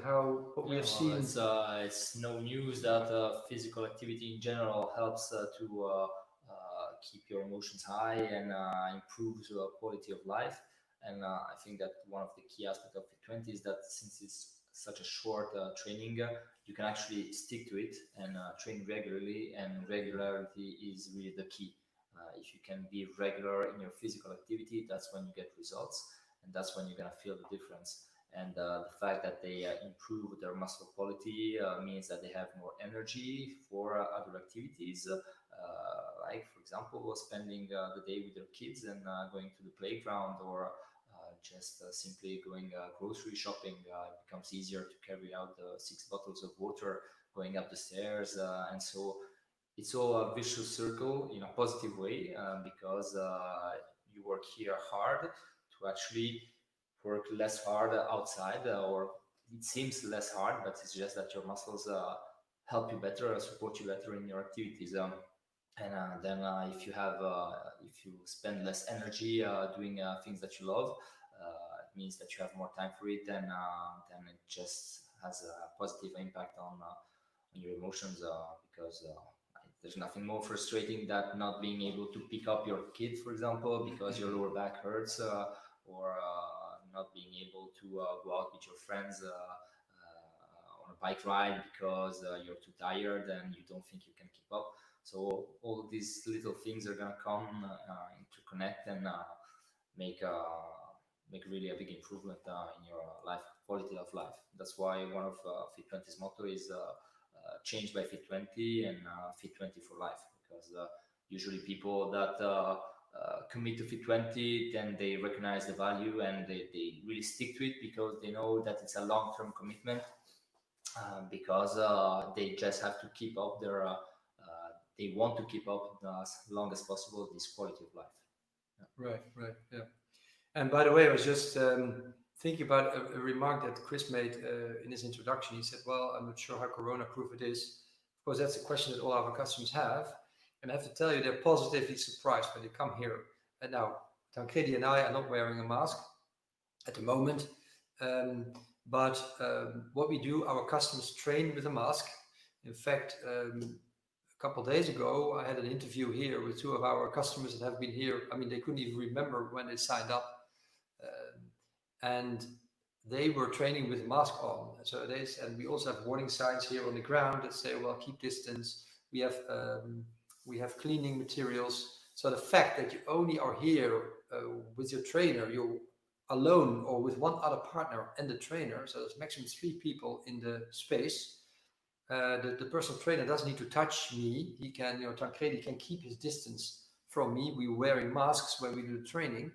What we have seen? It's no news that physical activity in general helps to keep your emotions high and improves quality of life. And I think that one of the key aspects of fit20 is that since it's such a short training, you can actually stick to it and train regularly, and regularity is really the key. If you can be regular in your physical activity, that's when you get results, and that's when you're going to feel the difference. And the fact that they improve their muscle quality means that they have more energy for other activities, like, for example, spending the day with their kids and going to the playground, or just simply going grocery shopping. It becomes easier to carry out the 6 bottles of water going up the stairs, and so it's all a vicious circle in a positive way, because you work here hard to actually work less hard outside, or it seems less hard, but it's just that your muscles help you better, support you better in your activities. And then if you spend less energy doing things that you love, it means that you have more time for it, and then it just has a positive impact on your emotions, because there's nothing more frustrating than not being able to pick up your kid, for example, because your lower back hurts, or not being able to go out with your friends on a bike ride because you're too tired and you don't think you can keep up. So all these little things are gonna come interconnect and make really a big improvement in your life, quality of life. That's why one of fit20's motto is changed by fit20 and fit20 for life, because usually people that commit to fit20, then they recognize the value and they really stick to it because they know that it's a long-term commitment, because they just have to keep up their they want to keep up as long as possible this quality of life. Right, yeah. And by the way, I was just thinking about a remark that Chris made in his introduction. He said, well, I'm not sure how corona-proof it is. Of course, that's a question that all our customers have. And I have to tell you, they're positively surprised when they come here. And now, Tancredi and I are not wearing a mask at the moment. But what we do, our customers train with a mask. In fact, a couple of days ago, I had an interview here with two of our customers that have been here. I mean, they couldn't even remember when they signed up. And they were training with a mask on. So it is, and we also have warning signs here on the ground that say, well, keep distance. We have cleaning materials. So the fact that you only are here with your trainer, you're alone or with one other partner and the trainer, so there's maximum 3 people in the space. The personal trainer doesn't need to touch me. He can, Tancredi can keep his distance from me. We're wearing masks when we do the training.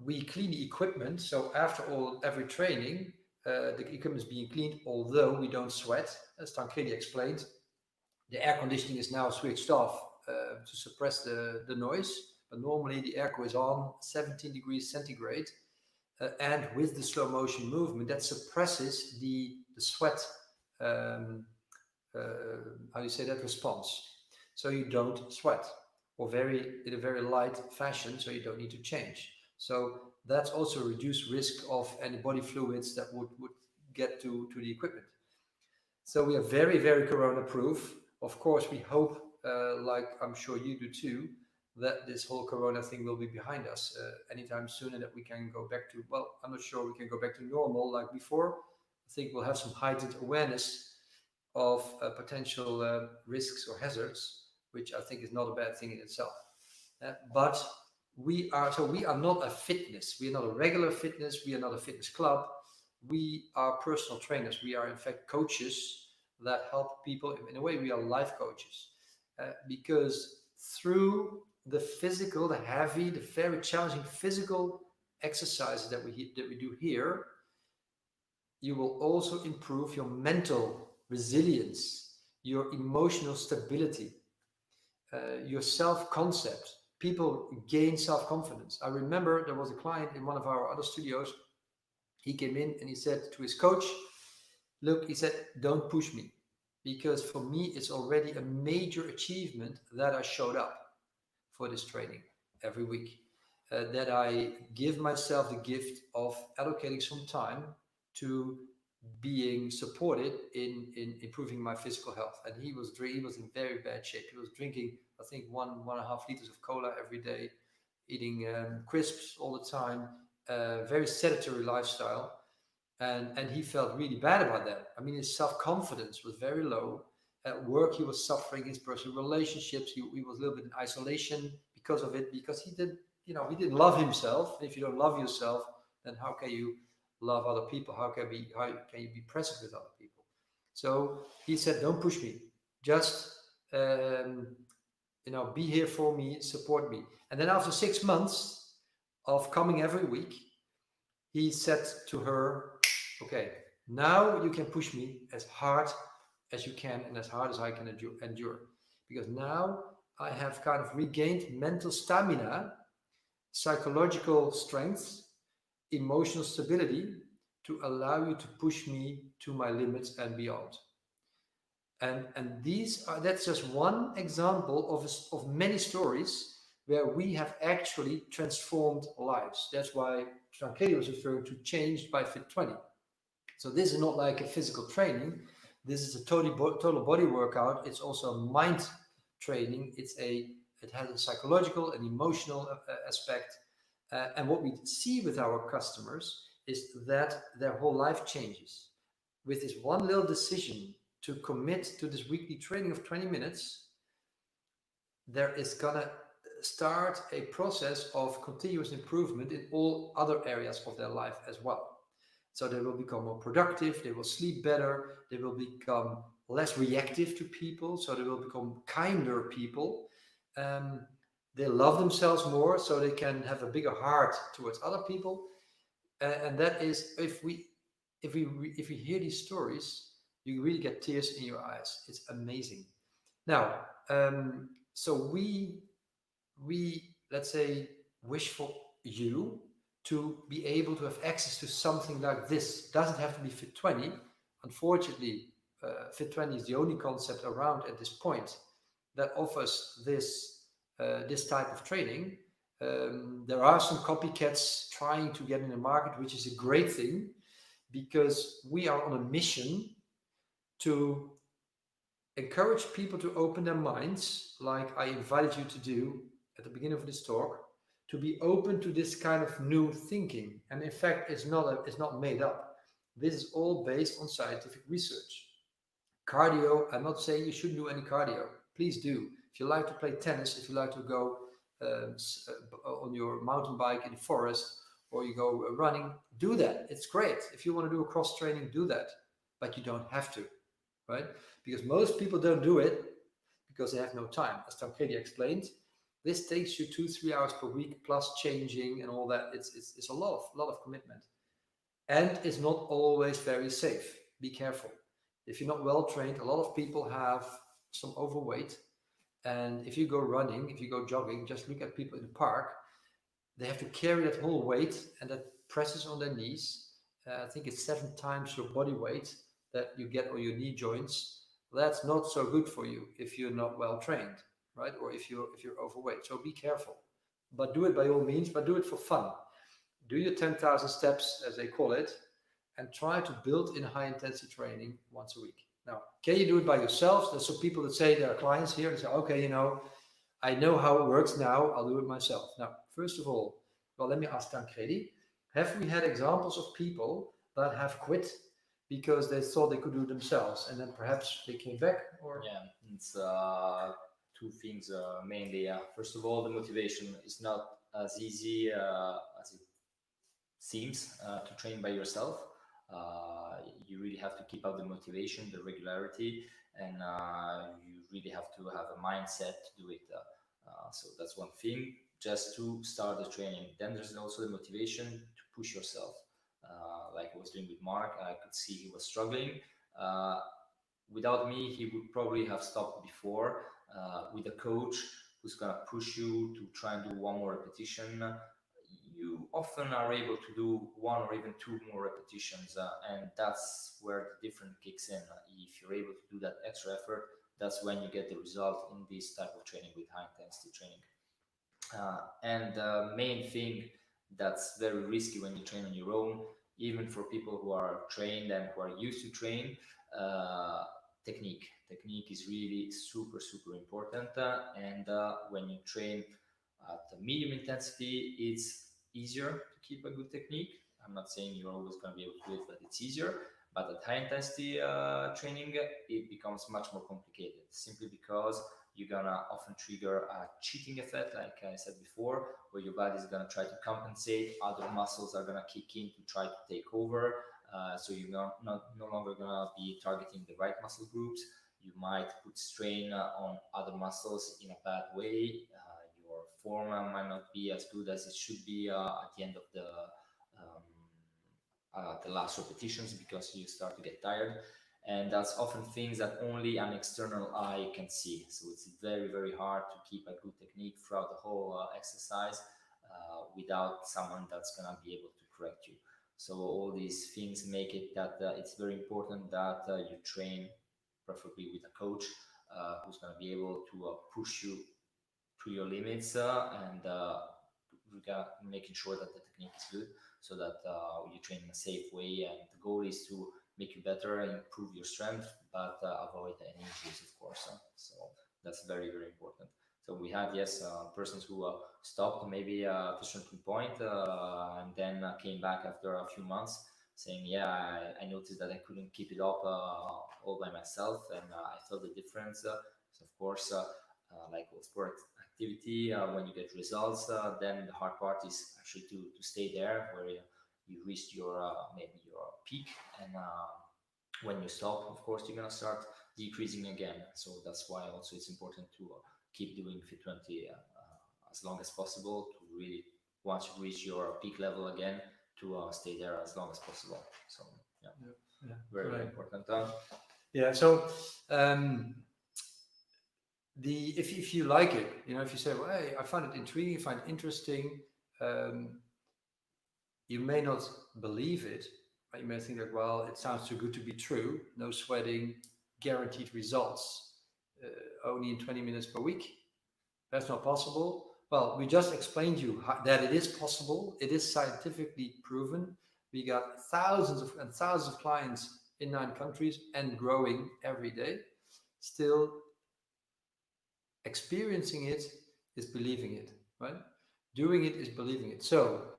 We clean the equipment. So after every training, the equipment is being cleaned, although we don't sweat. As Tancredi explained, the air conditioning is now switched off to suppress the noise. But normally the airco is on 17 degrees centigrade. And with the slow motion movement, that suppresses the sweat, how do you say that, response. So you don't sweat, or in a very light fashion, so you don't need to change. So that's also a reduced risk of any body fluids that would get to the equipment. So we are very, very corona proof. Of course, we hope, like I'm sure you do too, that this whole corona thing will be behind us anytime soon, and that we can go back to, well, I'm not sure we can go back to normal like before. I think we'll have some heightened awareness of potential risks or hazards, which I think is not a bad thing in itself. But we are not a fitness. We are not a regular fitness. We are not a fitness club. We are personal trainers. We are in fact coaches that help people. In a way, we are life coaches, because through the physical, the heavy, the very challenging physical exercises that we do here, you will also improve your mental resilience, your emotional stability, your self-concept. People gain self-confidence. I remember there was a client in one of our other studios. He came in and he said to his coach, look, he said, don't push me, because for me, it's already a major achievement that I showed up for this training every week, that I give myself the gift of allocating some time to being supported in improving my physical health. And he was in very bad shape. He was drinking, I think, 1.5 liters of cola every day, eating crisps all the time, very sedentary lifestyle. And he felt really bad about that. I mean, his self-confidence was very low. At work, he was suffering. His personal relationships, he was a little bit in isolation because of it, because he didn't love himself. If you don't love yourself, then how can you love other people? How can you be present with other people? So he said, don't push me. Just, be here for me, support me. And then after 6 months of coming every week, he said to her, okay, now you can push me as hard as you can and as hard as I can endure. Because now I have kind of regained mental stamina, psychological strength, emotional stability to allow you to push me to my limits and beyond. And that's just one example of many stories where we have actually transformed lives. That's why Tancredi was referring to changed by fit20. So this is not like a physical training. This is a total body workout. It's also a mind training. It has a psychological and emotional aspect. And what we see with our customers is that their whole life changes. With this one little decision to commit to this weekly training of 20 minutes, there is gonna start a process of continuous improvement in all other areas of their life as well. So they will become more productive, they will sleep better, they will become less reactive to people, so they will become kinder people. Um, they love themselves more, so they can have a bigger heart towards other people. And that is, if we hear these stories, you really get tears in your eyes. It's amazing. Now, so we let's say wish for you to be able to have access to something like this. Doesn't have to be fit20. Unfortunately, fit20 is the only concept around at this point that offers this type of training. There are some copycats trying to get in the market, which is a great thing, because we are on a mission to encourage people to open their minds, like I invited you to do at the beginning of this talk, to be open to this kind of new thinking. And in fact, it's not made up. This is all based on scientific research. Cardio, I'm not saying you shouldn't do any cardio. Please do. If you like to play tennis, if you like to go on your mountain bike in the forest, or you go running, do that. It's great. If you want to do a cross training, do that. But you don't have to, right? Because most people don't do it because they have no time. As Tancredi explained, this takes you 2-3 hours per week plus changing and all that. It's a lot of commitment, and it's not always very safe. Be careful. If you're not well trained, a lot of people have some overweight, and if you go running, if you go jogging, just look at people in the park. They have to carry that whole weight, and that presses on their knees. I think it's 7 times your body weight that you get on your knee joints. That's not so good for you if you're not well trained, right? Or if you're overweight. So be careful, but do it by all means. But do it for fun. Do your 10,000 steps, as they call it, and try to build in high intensity training once a week. Now, can you do it by yourselves? There's some people that say there are clients here and say, okay, I know how it works now, I'll do it myself. Now, first of all, well, let me ask Tancredi, have we had examples of people that have quit because they thought they could do it themselves and then perhaps they came back? Or Yeah, it's two things mainly. First of all, the motivation is not as easy as it seems to train by yourself. You really have to keep up the motivation, the regularity, and you really have to have a mindset to do it. So that's one thing, just to start the training. Then there's also the motivation to push yourself. Like I was doing with Mark, I could see he was struggling. Without me, he would probably have stopped before. With a coach who's going to push you to try and do one more repetition, you often are able to do one or even two more repetitions, and that's where the difference kicks in. If you're able to do that extra effort, that's when you get the result in this type of training with high intensity training. And the main thing that's very risky when you train on your own, even for people who are trained and who are used to train, technique. Technique is really super important. And when you train at a medium intensity, it's easier to keep a good technique. I'm not saying you're always going to be able to do it, but it's easier. But at high intensity training, it becomes much more complicated, simply because you're gonna often trigger a cheating effect, like I said before, where your body is gonna try to compensate, other muscles are gonna kick in to try to take over. So you're no longer gonna be targeting the right muscle groups. You might put strain on other muscles in a bad way. Your form might not be as good as it should be at the end of the last repetitions, because you start to get tired. And that's often things that only an external eye can see. So it's very hard to keep a good technique throughout the whole exercise without someone that's gonna be able to correct you. So all these things make it that it's very important that you train preferably with a coach who's gonna be able to push you to your limits and making sure that the technique is good, so that you train in a safe way. And the goal is to make you better and improve your strength, but avoid any injuries, of course. So that's very, very important. So we had, yes, persons who stopped maybe at a certain point and then came back after a few months saying, yeah, I noticed that I couldn't keep it up all by myself, and I felt the difference. So of course, like all sport activity, when you get results, then the hard part is actually to stay there where you reached your maybe your peak, and when you stop, of course, you're gonna start decreasing again. So that's why also it's important to keep doing fit20 as long as possible, to really, once you reach your peak level again, to stay there as long as possible. So yeah, very, very important. Yeah. So if you like it, if you say, well, hey, I find it intriguing, I find it interesting, you may not believe it, but you may think that, well, it sounds too good to be true. No sweating, guaranteed results, only in 20 minutes per week. That's not possible. Well, we just explained you that it is possible. It is scientifically proven. We got thousands of clients in 9 countries and growing every day. Still, experiencing it is believing it, right? Doing it is believing it. So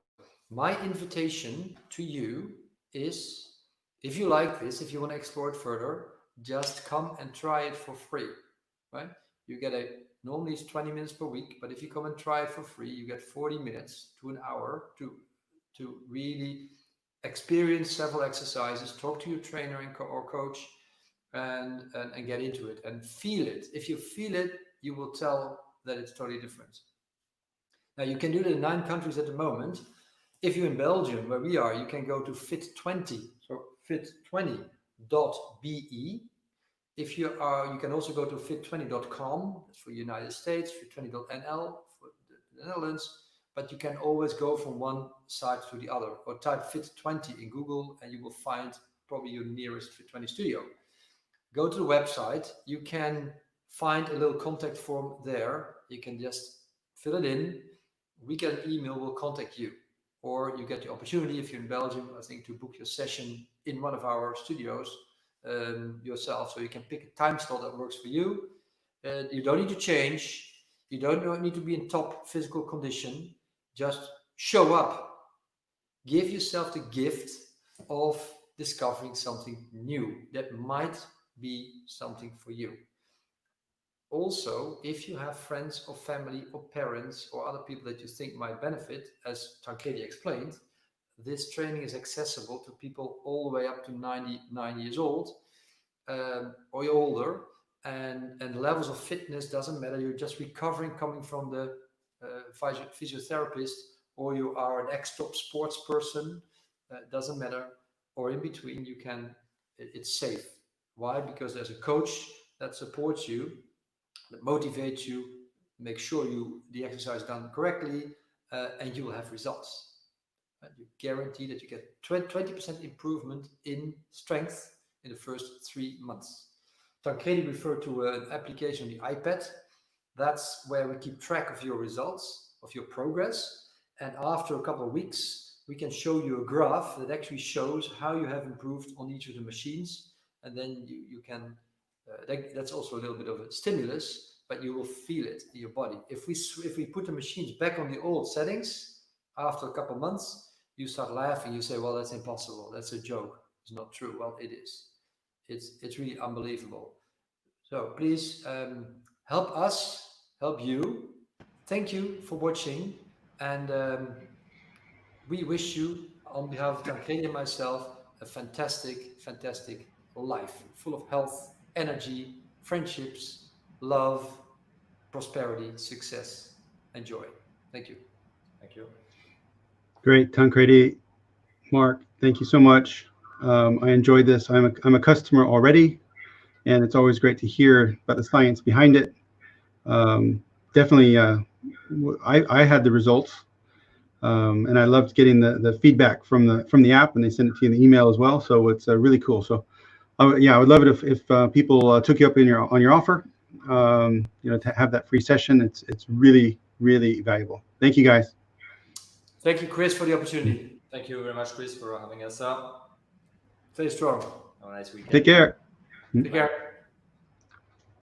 my invitation to you is, if you like this, if you want to explore it further, just come and try it for free, right? You get normally it's 20 minutes per week, but if you come and try it for free, you get 40 minutes to an hour to really experience several exercises, talk to your trainer or coach, and get into it and feel it. If you feel it, you will tell that it's totally different. Now, you can do it in 9 countries at the moment. If you're in Belgium, where we are, you can go to fit20, so fit20.be. If you can also go to fit20.com, that's for the United States, fit20.nl for the Netherlands, but you can always go from one side to the other, or type fit20 in Google and you will find probably your nearest fit20 studio. Go to the website, you can find a little contact form there. You can just fill it in. We get an email, we'll contact you. Or you get the opportunity, if you're in Belgium, I think, to book your session in one of our studios yourself. So you can pick a time slot that works for you. You don't need to change. You don't need to be in top physical condition. Just show up. Give yourself the gift of discovering something new that might be something for you. Also, if you have friends or family or parents or other people that you think might benefit, as Tancredi explained, this training is accessible to people all the way up to 99 years old or you're older, and levels of fitness doesn't matter. You're just recovering, coming from the physiotherapist, or you are an ex-top sports person, doesn't matter, or in between. It's safe. Why? Because there's a coach that supports you, that motivates you, make sure the exercise done correctly, and you will have results. You guarantee that you get 20% improvement in strength in the first 3 months. Tancredi referred to an application on the iPad. That's where we keep track of your results, of your progress. And after a couple of weeks, we can show you a graph that actually shows how you have improved on each of the machines. And then you can, that's also a little bit of a stimulus, but you will feel it in your body. If we put the machines back on the old settings, after a couple of months, you start laughing. You say, well, that's impossible. That's a joke. It's not true. Well, it is. It's really unbelievable. So please help us, help you. Thank you for watching. And we wish you, on behalf of Tancredi and myself, a fantastic, fantastic life full of health, energy, friendships, love, prosperity, success, and joy. Thank you. Thank you. Great, Tancredi. Marc, thank you so much. I enjoyed this. I'm a customer already, and it's always great to hear about the science behind it. Definitely, I had the results, and I loved getting the feedback from the app, and they send it to you in the email as well. So it's really cool. So yeah, I would love it if people took you up on your offer. to have that free session. It's really, really valuable. Thank you, guys. Thank you, Chris, for the opportunity. Thank you very much, Chris, for having us. Stay strong. Have a nice weekend. Take care. Take care.